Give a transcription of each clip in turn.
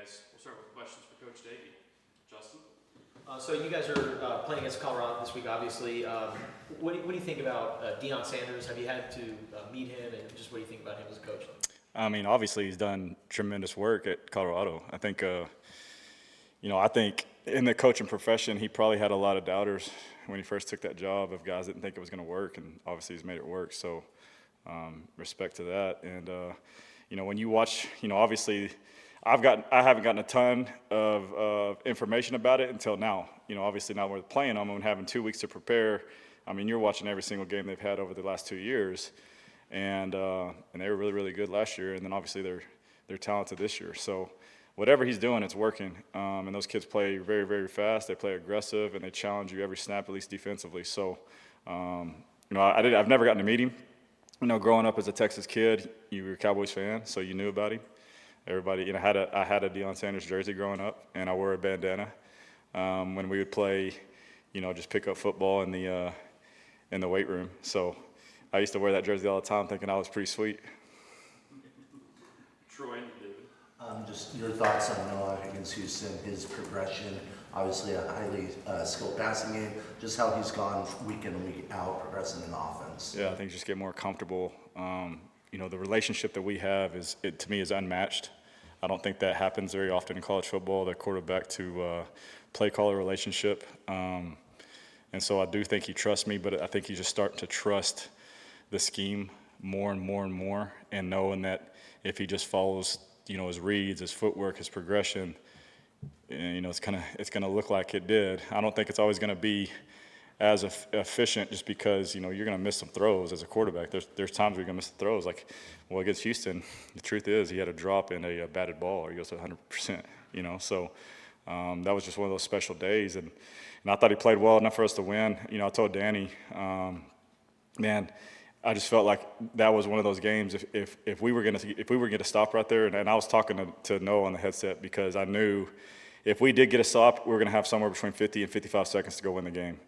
guys. We'll start with questions for Coach Doege. Justin? So you guys are playing against Colorado this week, obviously. What do you think about Deion Sanders? Have you had to meet him, and just what do you think about him as a coach? I mean, obviously he's done tremendous work at Colorado. I think, I think in the coaching profession, he probably had a lot of doubters when he first took that job of guys that didn't think it was going to work, and obviously he's made it work. So respect to that. And, when you watch, obviously I haven't gotten a ton of information about it until now. Obviously now we're playing them and having 2 weeks to prepare. I mean, you're watching every single game they've had over the last 2 years. And they were really, really good last year, and then obviously they're talented this year. So whatever he's doing, it's working. And those kids play very, very fast. They play aggressive, and they challenge you every snap, at least defensively. So, I've never gotten to meet him. Growing up as a Texas kid, you were a Cowboys fan, so you knew about him. Everybody, I had a Deion Sanders jersey growing up, and I wore a bandana when we would play, just pick up football in the weight room. So I used to wear that jersey all the time, thinking I was pretty sweet. Troy and David. Just your thoughts on Noah against Houston, his progression, obviously a highly skilled passing game, just how he's gone week in and week out, progressing in the offense. Yeah, I think just get more comfortable. The relationship that we have to me is unmatched. I don't think that happens very often in college football, the quarterback to play caller relationship. And so I do think he trusts me, but I think he's just starting to trust the scheme more and more and more, and knowing that if he just follows, his reads, his footwork, his progression, it's gonna look like it did. I don't think it's always gonna be as efficient, just because you're gonna miss some throws as a quarterback. There's times where you're gonna miss the throws. Like, against Houston, the truth is he had a drop in a batted ball, or he goes to 100%. So that was just one of those special days, and I thought he played well enough for us to win. I told Danny, man, I just felt like that was one of those games. If we were gonna stop right there, and I was talking to Noah on the headset, because I knew if we did get a stop, we were gonna have somewhere between 50 and 55 seconds to go win the game,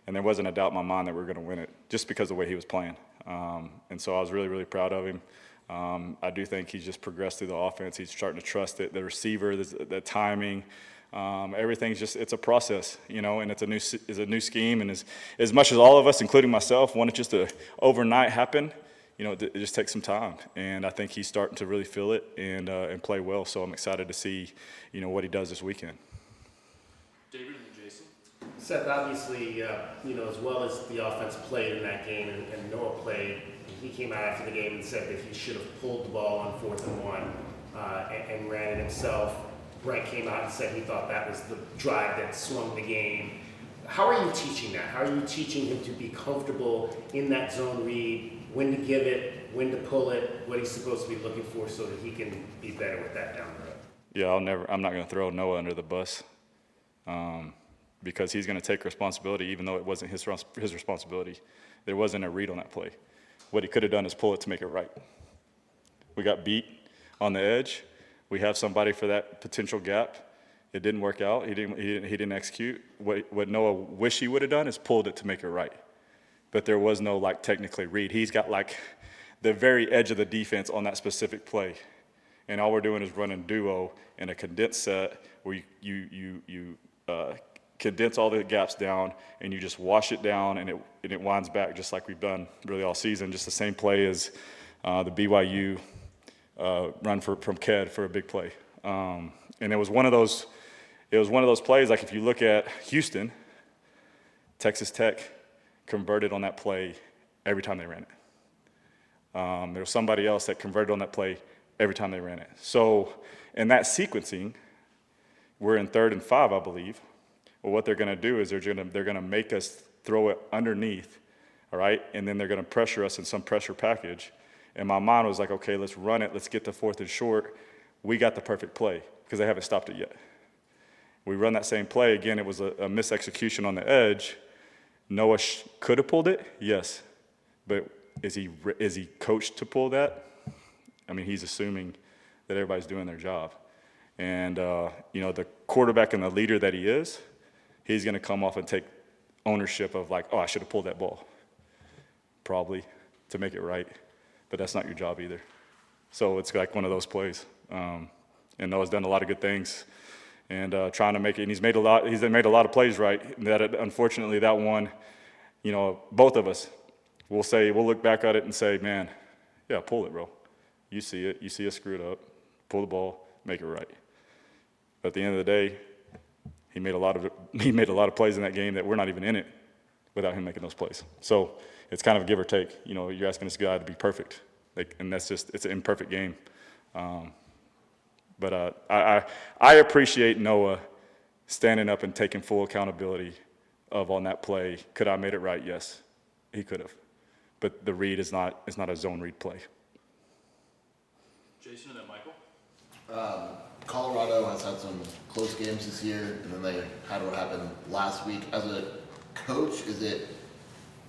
and there wasn't a doubt in my mind that we were gonna win it, just because of the way he was playing. And so I was really, really proud of him. I do think he's just progressed through the offense. He's starting to trust it, the receiver, the timing. Everything's it's a process, and it's a new scheme. And as much as all of us, including myself, want it just to overnight happen, it just takes some time. And I think he's starting to really feel it and play well. So I'm excited to see, what he does this weekend. David and Jason. Seth, obviously, as well as the offense played in that game and Noah played, he came out after the game and said that he should have pulled the ball on 4th and 1 and ran it himself. Brett came out and said he thought that was the drive that swung the game. How are you teaching that? How are you teaching him to be comfortable in that zone read, when to give it, when to pull it, what he's supposed to be looking for, so that he can be better with that down the road? Yeah, I'm not going to throw Noah under the bus, because he's going to take responsibility, even though it wasn't his responsibility. There wasn't a read on that play. What he could have done is pull it to make it right. We got beat on the edge. We have somebody for that potential gap. It didn't work out. He didn't execute. What Noah wish he would have done is pulled it to make it right. But there was no technically read. He's got the very edge of the defense on that specific play, and all we're doing is running duo in a condensed set where you condense all the gaps down, and you just wash it down, and it winds back just like we've done really all season. Just the same play as the BYU. Run from Ked for a big play, and it was one of those plays. Like, if you look at Houston, Texas Tech converted on that play every time they ran it. There was somebody else that converted on that play every time they ran it. So in that sequencing, we're in 3rd and 5, I believe. Well, what they're going to do is they're going to make us throw it underneath, all right, and then they're going to pressure us in some pressure package. And my mind was like, okay, let's run it. Let's get to 4th and short. We got the perfect play, because they haven't stopped it yet. We run that same play. Again, it was a misexecution on the edge. Noah could have pulled it, yes. But is he coached to pull that? I mean, he's assuming that everybody's doing their job. And, the quarterback and the leader that he is, he's going to come off and take ownership of I should have pulled that ball, probably, to make it right. But that's not your job either. So it's like one of those plays. and Noah's done a lot of good things, and trying to make it. And he's made a lot of plays right. Unfortunately, that one, both of us we'll look back at it and say, man, yeah, pull it, bro. You see it. You see us screwed up. Pull the ball, make it right. But at the end of the day, he made a lot of plays in that game that we're not even in it without him making those plays. So it's kind of a give or take. You're asking this guy to be perfect, and it's an imperfect game. But I appreciate Noah standing up and taking full accountability on that play. Could I have made it right? Yes, he could have. But the read is not a zone read play. Jason and then Michael. Colorado has had some close games this year, and then they had what happened last week. As a coach,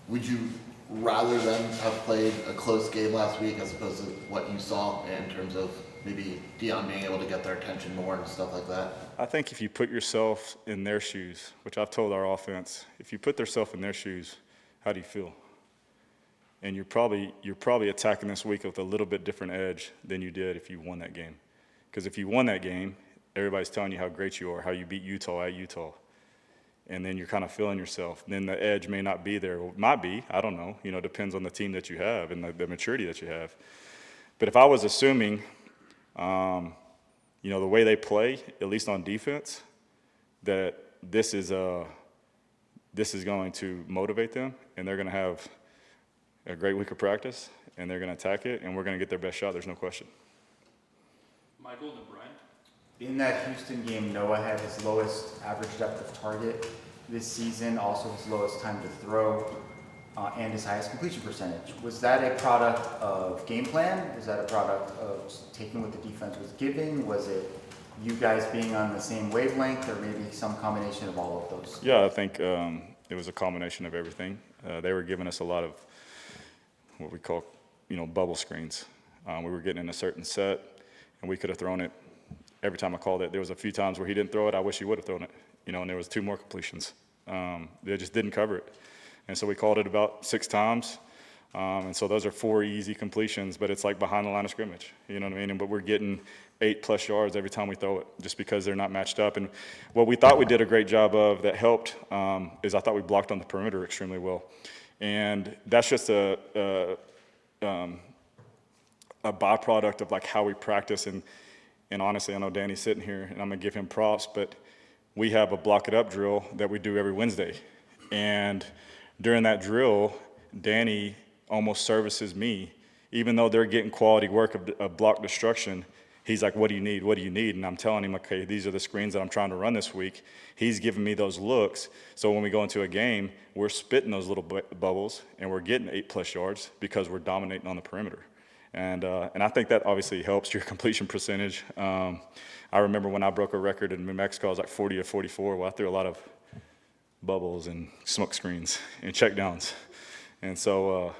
would you rather them have played a close game last week as opposed to what you saw in terms of maybe Deion being able to get their attention more and stuff like that? I think if you put yourself in their shoes, which I've told our offense, if you put yourself in their shoes, how do you feel? And you're probably attacking this week with a little bit different edge than you did if you won that game. Because if you won that game, everybody's telling you how great you are, how you beat Utah at Utah. And then you're kind of feeling yourself. Then the edge may not be there. Well, it might be. I don't know. Depends on the team that you have and the maturity that you have. But if I was assuming, the way they play, at least on defense, that this is going to motivate them, and they're going to have a great week of practice, and they're going to attack it, and we're going to get their best shot. There's no question. Michael and then Brian. In that Houston game, Noah had his lowest average depth of target this season, also his lowest time to throw, and his highest completion percentage. Was that a product of game plan? Was that a product of taking what the defense was giving? Was it you guys being on the same wavelength, or maybe some combination of all of those? Yeah, I think it was a combination of everything. They were giving us a lot of what we call, bubble screens. We were getting in a certain set, and we could have thrown it. Every time I called it, there was a few times where he didn't throw it. I wish he would have thrown it, and there was 2 more completions. They just didn't cover it. And so we called it about 6 times. And so those are 4 easy completions, but it's like behind the line of scrimmage. You know what I mean? But we're getting 8+ yards every time we throw it just because they're not matched up. And what we thought we did a great job of that helped is I thought we blocked on the perimeter extremely well. And that's just a byproduct of like how we practice. And honestly, I know Danny's sitting here, and I'm going to give him props, but we have a block it up drill that we do every Wednesday. And during that drill, Danny almost services me. Even though they're getting quality work of block destruction, he's like, what do you need? What do you need? And I'm telling him, okay, these are the screens that I'm trying to run this week. He's giving me those looks. So when we go into a game, we're spitting those little bubbles, and we're getting 8+ yards because we're dominating on the perimeter. And I think that obviously helps your completion percentage. I remember when I broke a record in New Mexico, I was like 40 or 44. Well, I threw a lot of bubbles and smoke screens and check downs. And so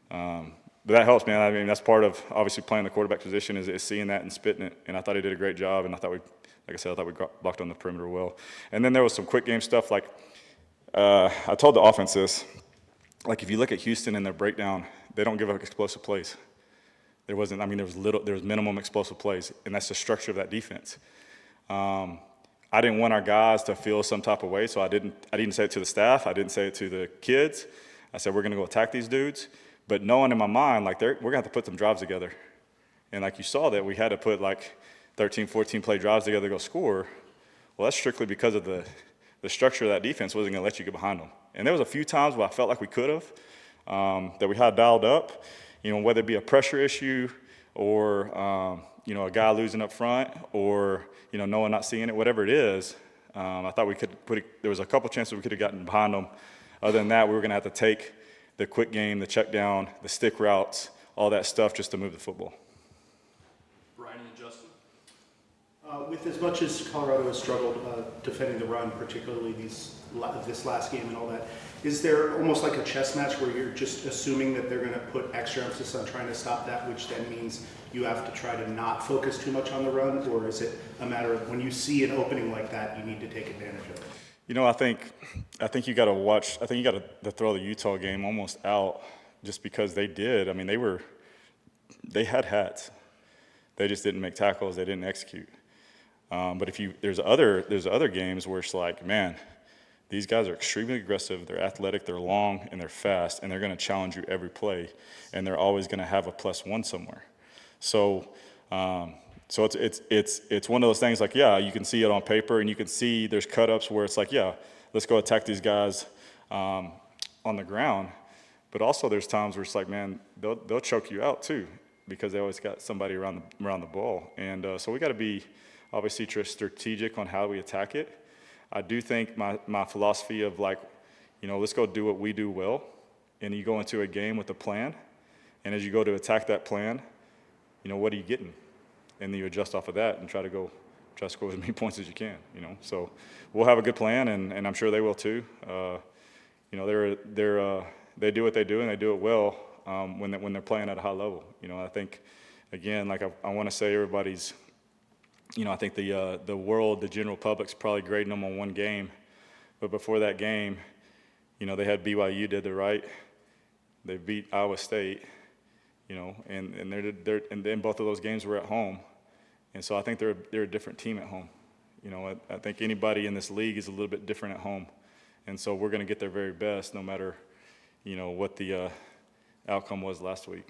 but that helps, man. I mean, that's part of obviously playing the quarterback position is seeing that and spitting it. And I thought he did a great job. And I thought we blocked on the perimeter well. And then there was some quick game stuff. Like I told the offense this. Like if you look at Houston and their breakdown, they don't give up explosive plays. There was minimum explosive plays, and that's the structure of that defense. I didn't want our guys to feel some type of way, so I didn't say it to the staff. I didn't say it to the kids. I said, we're going to go attack these dudes. But knowing in my mind, like we're going to have to put some drives together. And like you saw that we had to put like 13, 14 play drives together to go score. Well, that's strictly because of the structure of that defense wasn't going to let you get behind them. And there was a few times where I felt like we could have, that we had dialed up. Whether it be a pressure issue or, a guy losing up front or, no one not seeing it, whatever it is, I thought we could there was a couple chances we could have gotten behind them. Other than that, we were going to have to take the quick game, the check down, the stick routes, all that stuff just to move the football. Brian and then Justin. With as much as Colorado has struggled defending the run, particularly this last game and all that, is there almost like a chess match where you're just assuming that they're going to put extra emphasis on trying to stop that, which then means you have to try to not focus too much on the run? Or is it a matter of when you see an opening like that, you need to take advantage of it? I think you got to watch. I think you got to throw the Utah game almost out just because they did. I mean, they had hats. They just didn't make tackles. They didn't execute. But there's other games where it's like, man, these guys are extremely aggressive, they're athletic, they're long, and they're fast, and they're going to challenge you every play, and they're always going to have a +1 somewhere. So, it's one of those things like, yeah, you can see it on paper, and you can see there's cut-ups where it's like, yeah, let's go attack these guys on the ground. But also there's times where it's like, man, they'll choke you out too, because they always got somebody around the ball. And so we got to be obviously strategic on how we attack it. I do think my philosophy of like, let's go do what we do well, and you go into a game with a plan, and as you go to attack that plan, what are you getting? And then you adjust off of that and try to score as many points as you can, So we'll have a good plan, and I'm sure they will too. They do what they do, and they do it well when they're playing at a high level. I think, again, like I want to say everybody's, I think the general public's probably grading them on one game, but before that game, they had BYU did the right, they beat Iowa State, and then both of those games were at home, and so I think they're a different team at home. I think anybody in this league is a little bit different at home, and so we're going to get their very best no matter, what the outcome was last week.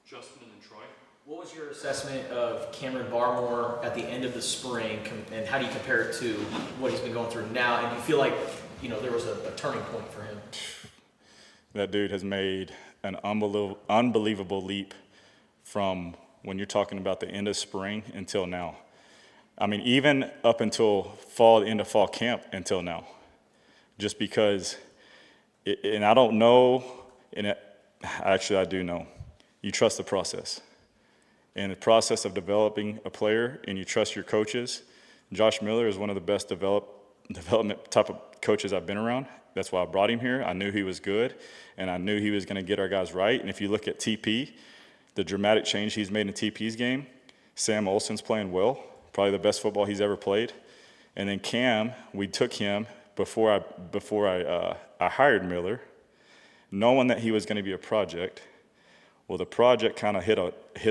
Justin and then Troy. What was your assessment of Cameron Barour at the end of the spring, and how do you compare it to what he's been going through now? And do you feel like, there was a turning point for him? That dude has made an unbelievable leap from when you're talking about the end of spring until now. I mean, even up until the end of fall camp until now. Just because, and I don't know, actually I do know, you trust the process. And the process of developing a player, and you trust your coaches. Josh Miller is one of the best development type of coaches I've been around. That's why I brought him here. I knew he was good, and I knew he was going to get our guys right. And if you look at TP, the dramatic change he's made in TP's game, Sam Olsen's playing well, probably the best football he's ever played. And then Cam, we took him before I hired Miller, knowing that he was going to be a project. Well, the project kind of hit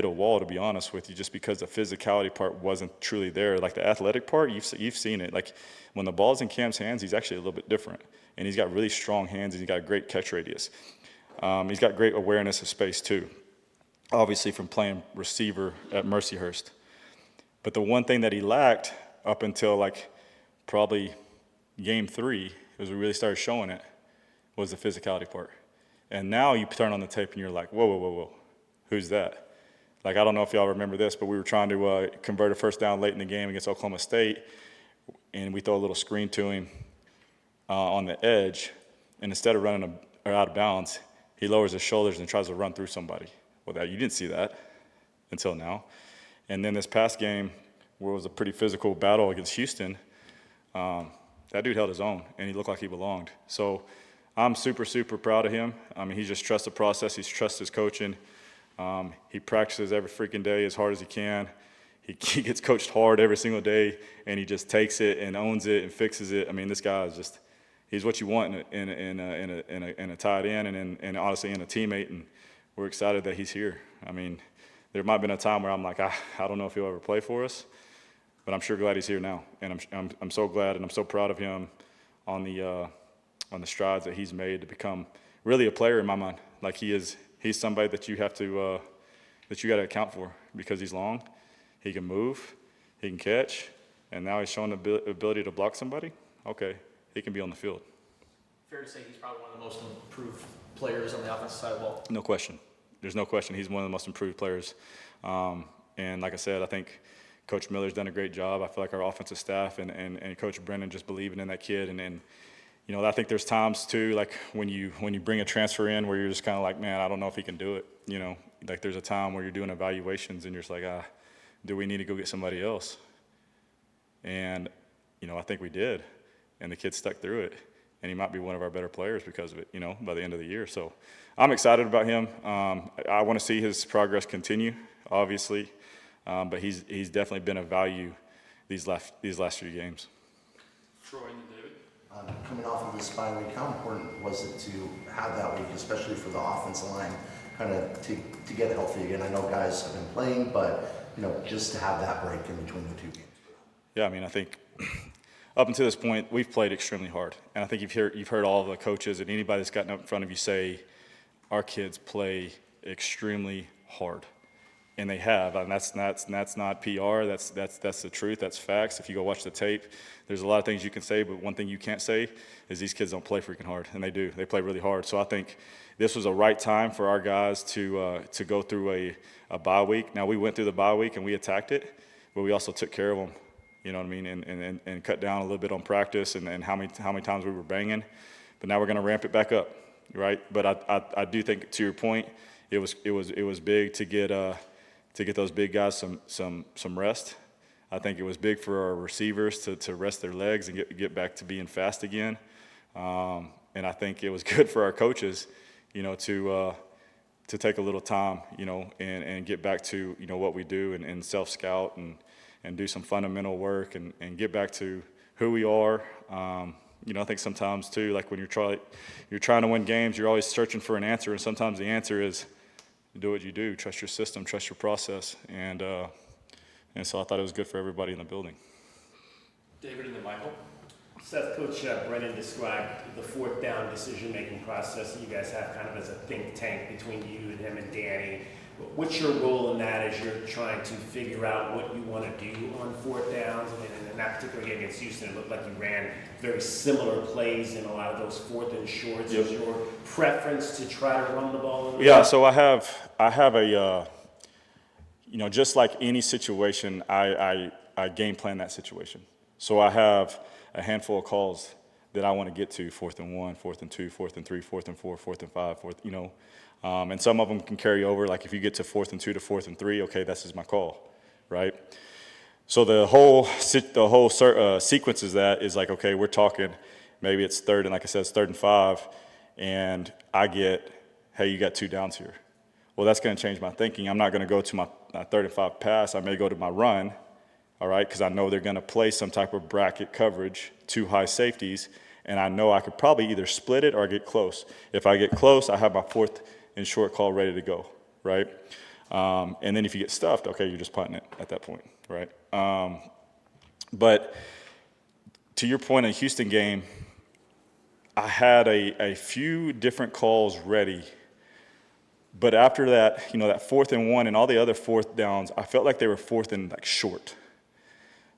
a wall, to be honest with you, just because the physicality part wasn't truly there. Like the athletic part, you've seen it. Like when the ball's in Cam's hands, he's actually a little bit different. And he's got really strong hands, and he's got a great catch radius. He's got great awareness of space too, obviously from playing receiver at Mercyhurst. But the one thing that he lacked up until like probably game 3, as we really started showing it, was the physicality part. And now you turn on the tape and you're like, whoa, who's that? Like, I don't know if y'all remember this, but we were trying to convert a first down late in the game against Oklahoma State, and we throw a little screen to him on the edge, and instead of running out of bounds, he lowers his shoulders and tries to run through somebody. Well, you didn't see that until now. And then this past game, where it was a pretty physical battle against Houston, that dude held his own, and he looked like he belonged. So I'm super, super proud of him. I mean, he just trusts the process. He trusts his coaching. He practices every freaking day as hard as he can. He gets coached hard every single day, and he just takes it and owns it and fixes it. I mean, this guy is just, he's what you want in a tight end and honestly in a teammate, and we're excited that he's here. I mean, there might have been a time where I'm like, I don't know if he'll ever play for us, but I'm sure glad he's here now. And I'm so glad, and I'm so proud of him on the strides that he's made to become really a player in my mind. Like he's somebody that you have to, that you got to account for, because he's long, he can move, he can catch, and now he's showing the ability to block somebody. Okay, he can be on the field. Fair to say he's probably one of the most improved players on the offensive side of the ball. No question. There's no question. He's one of the most improved players. And like I said, I think Coach Miller's done a great job. I feel like our offensive staff and Coach Brennan just believing in that kid. And you know, I think there's times too, like when you bring a transfer in where you're just kind of like, man, I don't know if he can do it. You know, like there's a time where you're doing evaluations and you're just like, do we need to go get somebody else? And, you know, I think we did. And the kid stuck through it. And he might be one of our better players because of it, you know, by the end of the year. So I'm excited about him. I want to see his progress continue, obviously. But he's definitely been of value these last few games. Troy and David. Coming off of this bye week, how important was it to have that week, especially for the offensive line, kind of to get healthy again? I know guys have been playing, but, you know, just to have that break in between the two games. Yeah, I mean, I think up until this point, we've played extremely hard. And I think you've heard all the coaches and anybody that's gotten up in front of you say, our kids play extremely hard. And they have, and that's not PR, that's the truth, that's facts. If you go watch the tape, there's a lot of things you can say, but one thing you can't say is these kids don't play freaking hard, and they do. They play really hard. So I think this was a right time for our guys to go through a bye week. Now, we went through the bye week and we attacked it, but we also took care of them, you know what I mean, and cut down a little bit on practice and how many times we were banging. But now we're going to ramp it back up, right? But I do think, to your point, it was big to get those big guys some rest. I think it was big for our receivers to rest their legs and get back to being fast again. And I think it was good for our coaches, you know, to take a little time, you know, and get back to, you know, what we do and self-scout and do some fundamental work and get back to who we are. You know, I think sometimes too, like when you're trying to win games, you're always searching for an answer, and sometimes the answer is do what you do, trust your system, trust your process, and so I thought it was good for everybody in the building. David and then Michael. Seth, Coach Brennan described the fourth down decision-making process that you guys have kind of as a think tank between you and him and Danny. What's your role in that as you're trying to figure out what you want to do on fourth downs? I mean, in that particular game against Houston, it looked like you ran very similar plays in a lot of those fourth and shorts. Yep. Is your preference to try to run the ball? Yeah, so I have a, you know, just like any situation, I game plan that situation. So I have a handful of calls that I want to get to, 4th and 1, 4th and 2, 4th and 3, 4th and 4, 4th and 5, 4th, you know. And some of them can carry over. Like if you get to 4th and 2 to 4th and 3, okay, this is my call, right? So the whole sequence is that is like, okay, we're talking, maybe it's 3rd and like I said, it's 3rd and 5, and I get, hey, you got 2 downs here. Well, that's going to change my thinking. I'm not going to go to my 3rd and 5 pass. I may go to my run, all right, because I know they're going to play some type of bracket coverage, 2 high safeties, and I know I could probably either split it or get close. If I get close, I have my 4th and short call ready to go, right? And then if you get stuffed, okay, you're just punting it at that point, right? But to your point in the Houston game, I had a few different calls ready. But after that, you know, that 4th and 1 and all the other 4th downs, I felt like they were 4th and like short.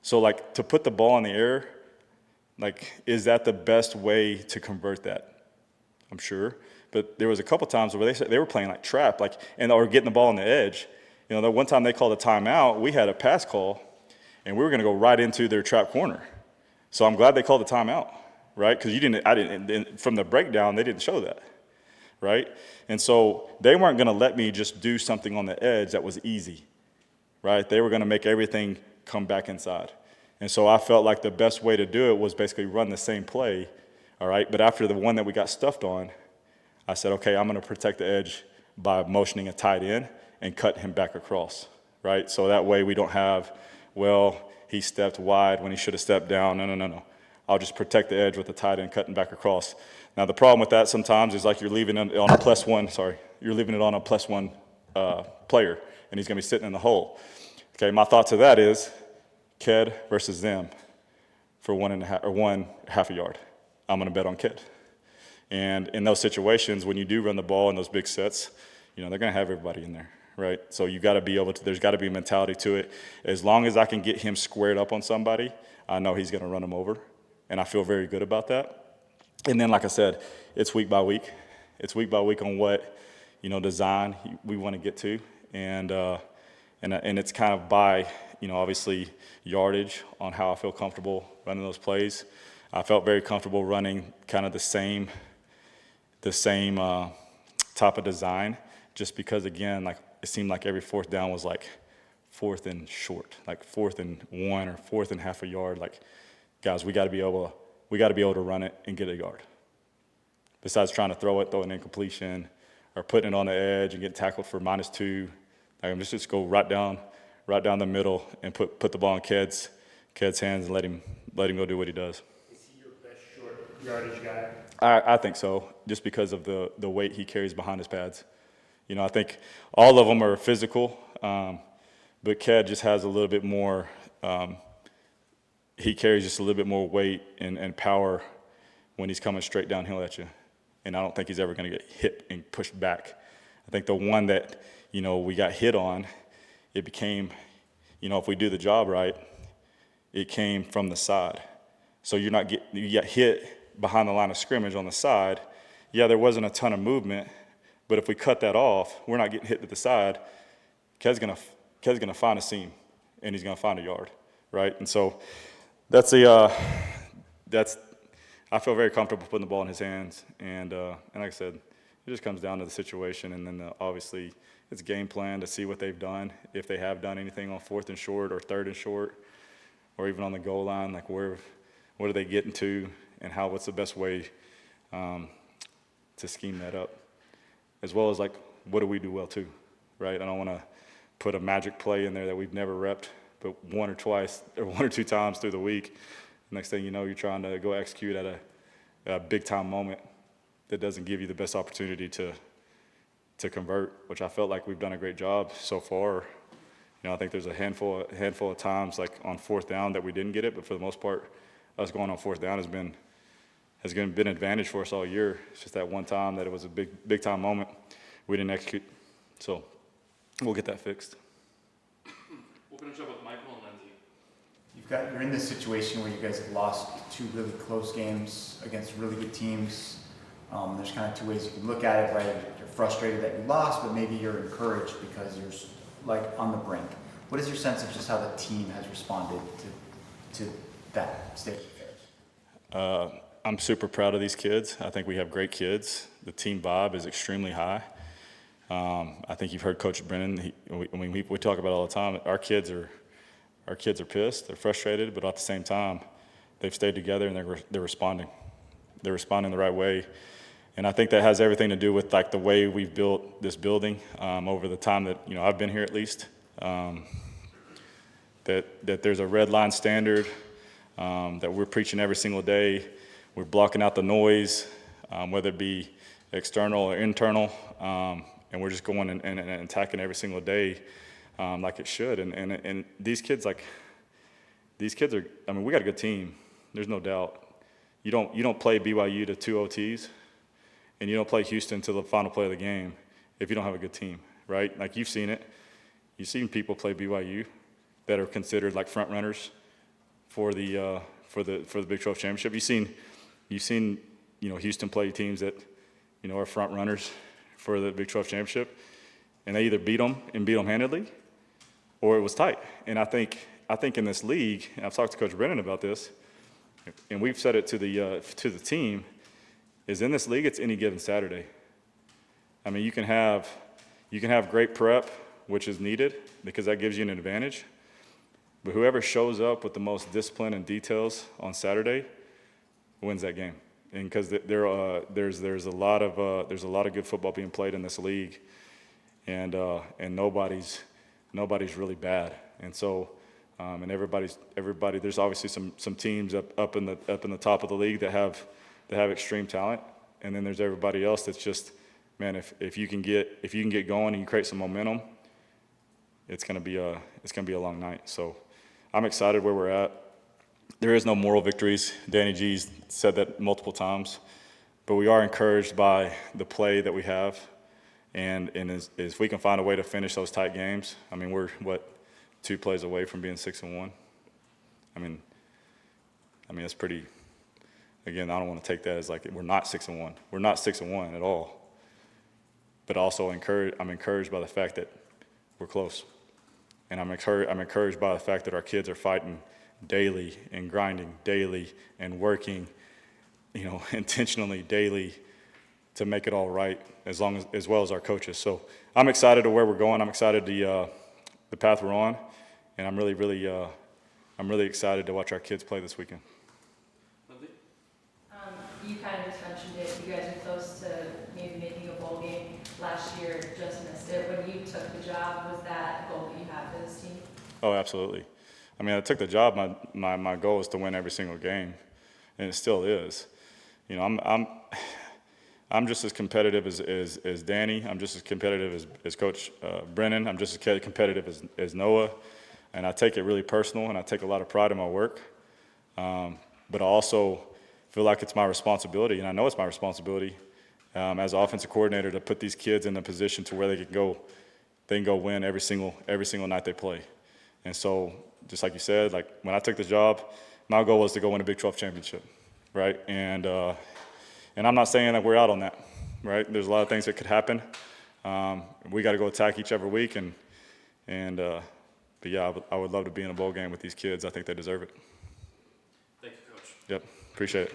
So like to put the ball in the air, like, is that the best way to convert that? I'm sure. But there was a couple times where they were playing like trap, like, or getting the ball on the edge. You know, the one time they called a timeout, we had a pass call, and we were going to go right into their trap corner. So I'm glad they called the timeout, right? Because I didn't. From the breakdown, they didn't show that, right? And so they weren't going to let me just do something on the edge that was easy, right? They were going to make everything come back inside. And so I felt like the best way to do it was basically run the same play, all right? But after the one that we got stuffed on, I said, okay, I'm going to protect the edge by motioning a tight end and cut him back across, right? So that way we don't have, well, he stepped wide when he should have stepped down. No. I'll just protect the edge with the tight end cutting back across. Now, the problem with that sometimes is like you're leaving it on a you're leaving it on a +1 player, and he's going to be sitting in the hole. Okay, my thought to that is Ked versus them for 1.5 a yard. I'm going to bet on Ked. And in those situations, when you do run the ball in those big sets, you know, they're going to have everybody in there, right? So you got to be able to, there's got to be a mentality to it. As long as I can get him squared up on somebody, I know he's going to run him over. And I feel very good about that. And then, like I said, it's week by week. It's week by week on what, you know, design we want to get to. And it's kind of by, you know, obviously yardage on how I feel comfortable running those plays. I felt very comfortable running kind of the same type of design, just because, again, like it seemed like every 4th down was like 4th and short, like 4th and 1 or 4th and half a yard. Like, guys, we got to be able to run it and get a yard. Besides trying to throw an incompletion or putting it on the edge and get tackled for -2, like I'm just go right down the middle and put the ball in Ked's hands and let him go do what he does. Is he your best short yardage guy? I think so, just because of the weight he carries behind his pads. You know, I think all of them are physical, but Ked just has a little bit more he carries just a little bit more weight and power when he's coming straight downhill at you. And I don't think he's ever going to get hit and pushed back. I think the one that, we got hit on, it became, if we do the job right, it came from the side. So you get hit behind the line of scrimmage on the side. Yeah, there wasn't a ton of movement, but if we cut that off, we're not getting hit to the side. Ked's gonna find a seam, and he's gonna find a yard, right? And so I feel very comfortable putting the ball in his hands, and like I said, it just comes down to the situation, and then obviously it's game plan to see what they've done, if they have done anything on 4th and short or 3rd and short, or even on the goal line, like what are they getting to, and what's the best way to scheme that up, as well as like what do we do well too, right? I don't want to put a magic play in there that we've never repped, but one or two times through the week. Next thing you know, you're trying to go execute at a big time moment that doesn't give you the best opportunity to convert, which I felt like we've done a great job so far. I think there's a handful of times like on 4th down that we didn't get it, but for the most part, us going on 4th down has been an advantage for us all year. It's just that one time that it was a big time moment we didn't execute. So we'll get that fixed. We'll finish up with Michael and Lindsay. You're in this situation where you guys have lost 2 really close games against really good teams. There's kind of 2 ways you can look at it, right? You're frustrated that you lost, but maybe you're encouraged because you're like on the brink. What is your sense of just how the team has responded to that state of affairs? I'm super proud of these kids. I think we have great kids. The team vibe is extremely high. I think you've heard Coach Brennan. We talk about it all the time. Our kids are pissed. They're frustrated, but at the same time, they've stayed together and they're responding. They're responding the right way, and I think that has everything to do with like the way we've built this building over the time that I've been here at least. That there's a red line standard that we're preaching every single day. We're blocking out the noise, whether it be external or internal, and we're just going and attacking every single day like it should. And these kids are. I mean, we got a good team. There's no doubt. You don't play BYU to 2 OTs, and you don't play Houston to the final play of the game if you don't have a good team, right? Like you've seen it. You've seen people play BYU that are considered like front runners for the Big 12 championship. You've seen Houston play teams that are front runners for the Big 12 championship, and they either beat them handedly, or it was tight. And I think in this league, and I've talked to Coach Brennan about this, and we've said it to the team, is in this league it's any given Saturday. I mean, you can have great prep, which is needed because that gives you an advantage. But whoever shows up with the most discipline and details on Saturday wins that game. And because there's a lot of good football being played in this league, and nobody's really bad. And so. And everybody. There's obviously some teams up in the top of the league that have extreme talent, and then there's everybody else that's just, man. If you can get going and you create some momentum, it's gonna be a long night. So I'm excited where we're at. There is no moral victories. Danny G's said that multiple times, but we are encouraged by the play that we have, and if we can find a way to finish those tight games. I mean, we're 2 plays away from being 6-1. I mean, that's pretty. Again, I don't want to take that as like we're not 6-1. We're not 6-1 at all. But also I'm encouraged by the fact that we're close, and I'm encouraged by the fact that our kids are fighting daily and grinding daily and working, intentionally daily to make it all right, as well as our coaches. So I'm excited to where we're going. I'm excited the path we're on, and I'm really excited to watch our kids play this weekend. Lindsay? You kind of just mentioned it. You guys are close to maybe making a bowl game. Last year, just missed it. When you took the job, was that a goal that you had for this team? Oh, absolutely. I mean, I took the job. My goal is to win every single game, and it still is. I'm just as competitive as Danny. I'm just as competitive as Coach Brennan. I'm just as competitive as Noah. And I take it really personal, and I take a lot of pride in my work. But I also feel like it's my responsibility, and I know it's my responsibility as an offensive coordinator to put these kids in a position to where they can go win every single night they play. And so, just like you said, like when I took the job, my goal was to go win a Big 12 championship, right? And I'm not saying that we're out on that, right? There's a lot of things that could happen. We got to go attack each every week, but yeah, I would love to be in a bowl game with these kids. I think they deserve it. Thank you, Coach. Yep, appreciate it.